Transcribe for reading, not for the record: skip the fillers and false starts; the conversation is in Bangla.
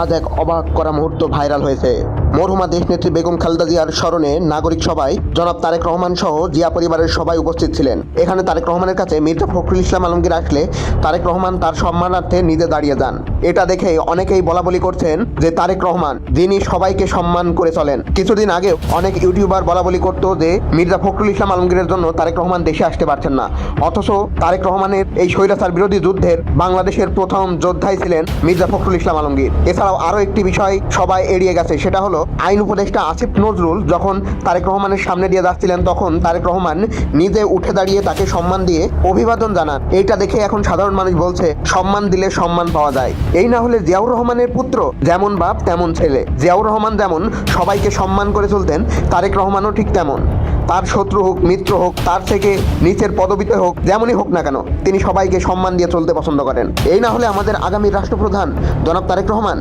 আজ এক অবাক করা মুহূর্ত ভাইরাল হয়েছে। মরহুমা দেশনেত্রী বেগম খালেদা জিয়ার স্মরণে নাগরিক সভায় জনাব তারেক রহমান সহ জিয়া পরিবারের সবাই উপস্থিত ছিলেন। এখানে তারেক রহমানের কাছে মির্জা ফখরুল ইসলাম আলমগীর আসলে তারেক রহমান তার সম্মানার্থে নিজে দাঁড়িয়ে যান। এটা দেখে অনেকেই বলাবলি করছেন যে তারেক রহমান যিনি সবাইকে সম্মান করে চলেন। কিছুদিন আগে অনেক ইউটিউবার বলাবলি করতো যে মির্জা ফখরুল ইসলাম আলমগীরের জন্য তারেক রহমান দেশে আসতে পারছেন না, অথচ তারেক রহমানের এই স্বৈরাচার বিরোধী যুদ্ধের বাংলাদেশের প্রথম যোদ্ধাই ছিলেন মির্জা ফখরুল ইসলাম আলমগীর। এছাড়াও আরও একটি বিষয় সবাই এড়িয়ে গেছে, সেটা হলো আইন উপদেষ্টা আসিফ নজরুল যখন তারেক রহমানের সামনে দিয়ে যাচ্ছিলেন তখন তারেক রহমান নিজে উঠে দাঁড়িয়ে তাকে সম্মান দিয়ে অভিবাদন জানান। এইটা দেখে এখন সাধারণ মানুষ বলছে সম্মান দিলে সম্মান পাওয়া যায়। এই না হলে জিয়াউর রহমানের পুত্র যেমন বাপ তেমন ছেলে। জিয়াউর রহমান যেমন সবাইকে সম্মান করে চলতেন, তারেক রহমানও ঠিক তেমন। তার শত্রু হোক মিত্র হোক, তার থেকে নিচের পদবিতে হোক, যেমনই হোক না কেন, তিনি সবাইকে সম্মান দিয়ে চলতে পছন্দ করেন। এই না হলে আমাদের আগামী রাষ্ট্রপ্রধান জনাব তারেক রহমান